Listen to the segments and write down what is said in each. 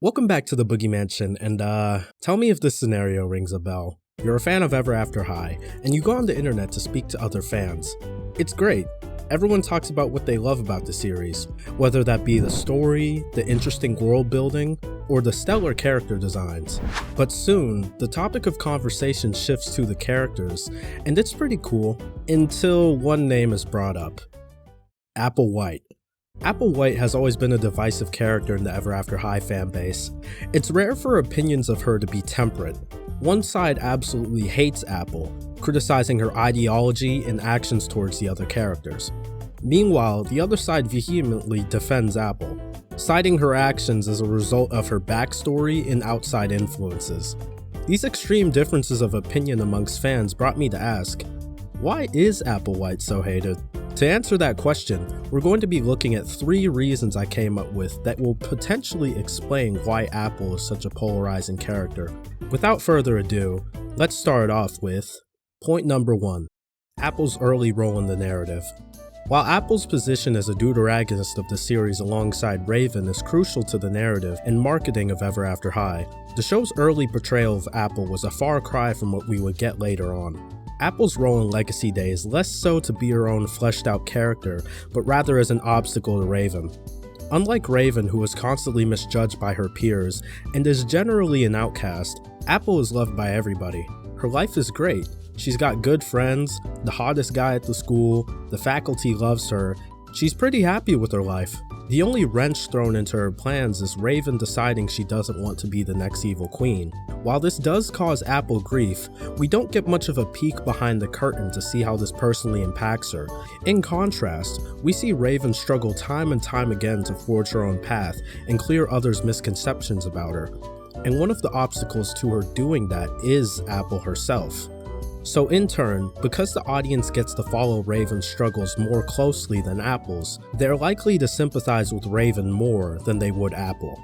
Welcome back to the Boogie Mansion, and tell me if this scenario rings a bell. You're a fan of Ever After High, and you go on the internet to speak to other fans. It's great. Everyone talks about what they love about the series, whether that be the story, the interesting world building, or the stellar character designs. But soon, the topic of conversation shifts to the characters, and it's pretty cool, until one name is brought up. Applewhite. Applewhite has always been a divisive character in the Ever After High fanbase. It's rare for opinions of her to be temperate. One side absolutely hates Apple, criticizing her ideology and actions towards the other characters. Meanwhile, the other side vehemently defends Apple, citing her actions as a result of her backstory and outside influences. These extreme differences of opinion amongst fans brought me to ask, why is Applewhite so hated? To answer that question, we're going to be looking at 3 reasons I came up with that will potentially explain why Apple is such a polarizing character. Without further ado, let's start off with point number 1, Apple's early role in the narrative. While Apple's position as a deuteragonist of the series alongside Raven is crucial to the narrative and marketing of Ever After High, the show's early portrayal of Apple was a far cry from what we would get later on. Apple's role in Legacy Day is less so to be her own fleshed out character, but rather as an obstacle to Raven. Unlike Raven, who is constantly misjudged by her peers and is generally an outcast, Apple is loved by everybody. Her life is great. She's got good friends, the hottest guy at the school, the faculty loves her. She's pretty happy with her life. The only wrench thrown into her plans is Raven deciding she doesn't want to be the next evil queen. While this does cause Apple grief, we don't get much of a peek behind the curtain to see how this personally impacts her. In contrast, we see Raven struggle time and time again to forge her own path and clear others' misconceptions about her. And one of the obstacles to her doing that is Apple herself. So in turn, because the audience gets to follow Raven's struggles more closely than Apple's, they're likely to sympathize with Raven more than they would Apple.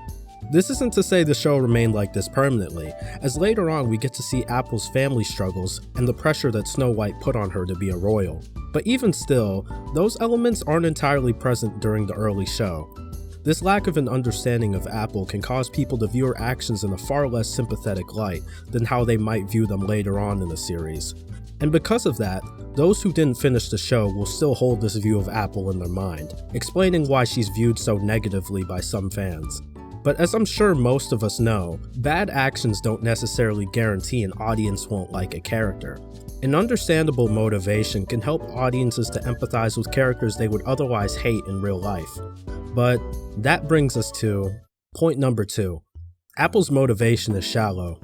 This isn't to say the show remained like this permanently, as later on we get to see Apple's family struggles and the pressure that Snow White put on her to be a royal. But even still, those elements aren't entirely present during the early show. This lack of an understanding of Apple can cause people to view her actions in a far less sympathetic light than how they might view them later on in the series. And because of that, those who didn't finish the show will still hold this view of Apple in their mind, explaining why she's viewed so negatively by some fans. But as I'm sure most of us know, bad actions don't necessarily guarantee an audience won't like a character. An understandable motivation can help audiences to empathize with characters they would otherwise hate in real life. But that brings us to point number 2. Apple's motivation is shallow.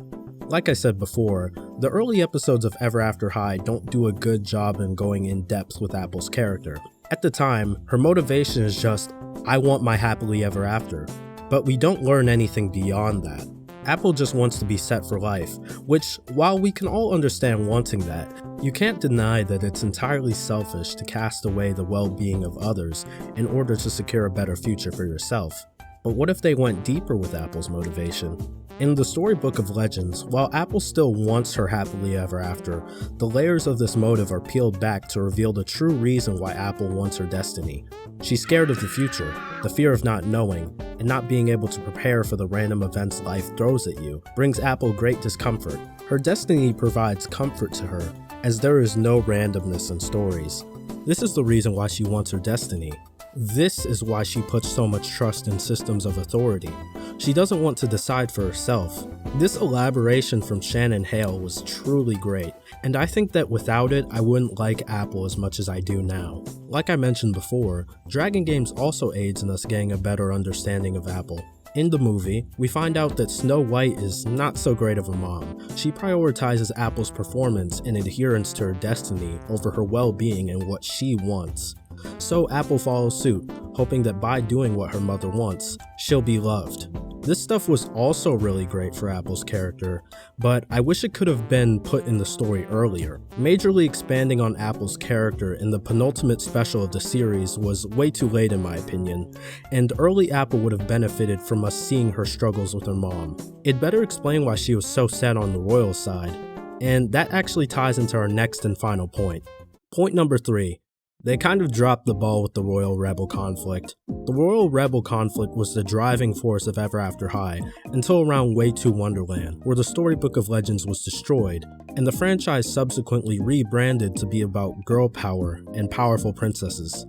Like I said before, the early episodes of Ever After High don't do a good job in going in depth with Apple's character. At the time, her motivation is just, I want my happily ever after. But we don't learn anything beyond that. Apple just wants to be set for life, which, while we can all understand wanting that, you can't deny that it's entirely selfish to cast away the well-being of others in order to secure a better future for yourself. But what if they went deeper with Apple's motivation? In the storybook of Legends, while Apple still wants her happily ever after, the layers of this motive are peeled back to reveal the true reason why Apple wants her destiny. She's scared of the future, the fear of not knowing, and not being able to prepare for the random events life throws at you brings Apple great discomfort. Her destiny provides comfort to her, as there is no randomness in stories. This is the reason why she wants her destiny. This is why she puts so much trust in systems of authority. She doesn't want to decide for herself. This elaboration from Shannon Hale was truly great, and I think that without it, I wouldn't like Apple as much as I do now. Like I mentioned before, Dragon Games also aids in us getting a better understanding of Apple. In the movie, we find out that Snow White is not so great of a mom. She prioritizes Apple's performance and adherence to her destiny over her well-being and what she wants. So Apple follows suit, hoping that by doing what her mother wants, she'll be loved. This stuff was also really great for Apple's character, but I wish it could have been put in the story earlier. Majorly expanding on Apple's character in the penultimate special of the series was way too late in my opinion, and early Apple would have benefited from us seeing her struggles with her mom. It'd better explain why she was so set on the royal side, and that actually ties into our next and final point. Point number 3. They kind of dropped the ball with the Royal Rebel conflict. The Royal Rebel conflict was the driving force of Ever After High until around Way 2 Wonderland, where the Storybook of Legends was destroyed, and the franchise subsequently rebranded to be about girl power and powerful princesses.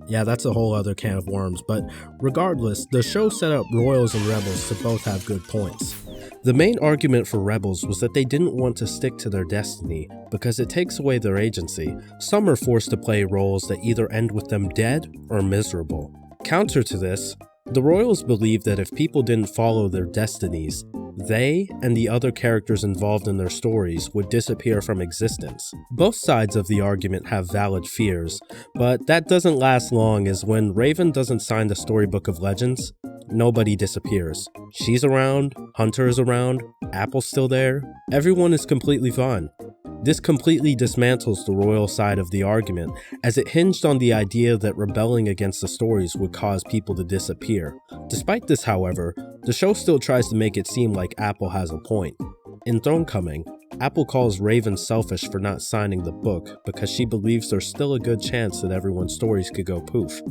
Yeah, that's a whole other can of worms, but regardless, the show set up Royals and Rebels to both have good points. The main argument for Rebels was that they didn't want to stick to their destiny because it takes away their agency. Some are forced to play roles that either end with them dead or miserable. Counter to this, the Royals believed that if people didn't follow their destinies, they and the other characters involved in their stories would disappear from existence. Both sides of the argument have valid fears, but that doesn't last long, as when Raven doesn't sign the Storybook of Legends, nobody disappears. She's around, Hunter is around, Apple's still there, everyone is completely fine. This completely dismantles the royal side of the argument, as it hinged on the idea that rebelling against the stories would cause people to disappear. Despite this, however, the show still tries to make it seem like Apple has a point. In Thronecoming, Apple calls Raven selfish for not signing the book because she believes there's still a good chance that everyone's stories could go poof.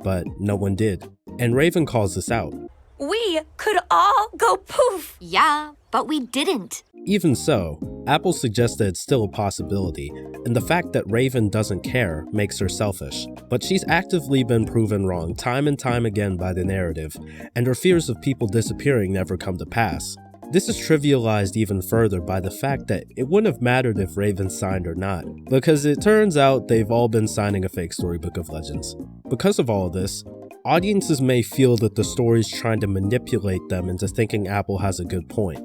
But no one did, and Raven calls this out. We could all go poof! Yeah, but we didn't. Even so, Apple suggests that it's still a possibility, and the fact that Raven doesn't care makes her selfish. But she's actively been proven wrong time and time again by the narrative, and her fears of people disappearing never come to pass. This is trivialized even further by the fact that it wouldn't have mattered if Raven signed or not, because it turns out they've all been signing a fake Storybook of Legends. Because of all of this, audiences may feel that the story's trying to manipulate them into thinking Apple has a good point.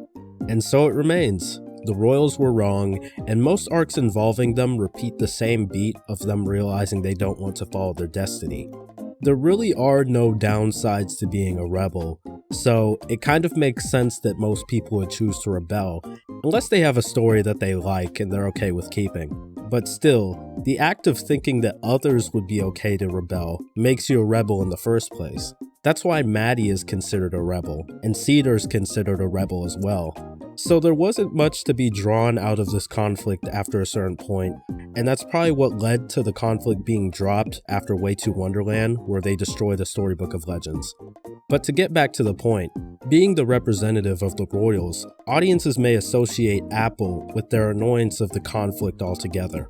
And so it remains. The Royals were wrong, and most arcs involving them repeat the same beat of them realizing they don't want to follow their destiny. There really are no downsides to being a rebel, so it kind of makes sense that most people would choose to rebel, unless they have a story that they like and they're okay with keeping. But still, the act of thinking that others would be okay to rebel makes you a rebel in the first place. That's why Maddie is considered a rebel, and Cedar's considered a rebel as well. So there wasn't much to be drawn out of this conflict after a certain point, and that's probably what led to the conflict being dropped after Way 2 Wonderland, where they destroy the Storybook of Legends. But to get back to the point, being the representative of the Royals, audiences may associate Apple with their annoyance of the conflict altogether.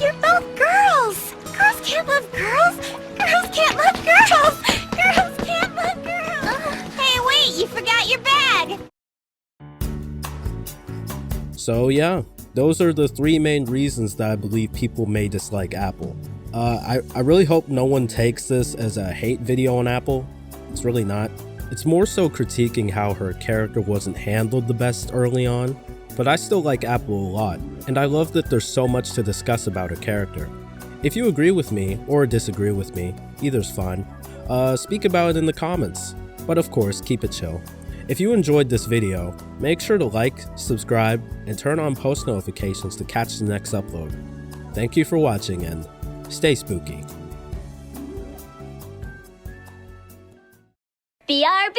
You're both girls! Girls can't love girls! Girls can't love girls! Girls can't love girls! Hey, wait, you forgot your bag! So yeah, those are the three main reasons that I believe people may dislike Apple. I really hope no one takes this as a hate video on Apple. It's really not. It's more so critiquing how her character wasn't handled the best early on, but I still like Apple a lot, and I love that there's so much to discuss about her character. If you agree with me, or disagree with me, either's fine, speak about it in the comments. But of course, keep it chill. If you enjoyed this video, make sure to like, subscribe, and turn on post notifications to catch the next upload. Thank you for watching, and stay spooky. BRB!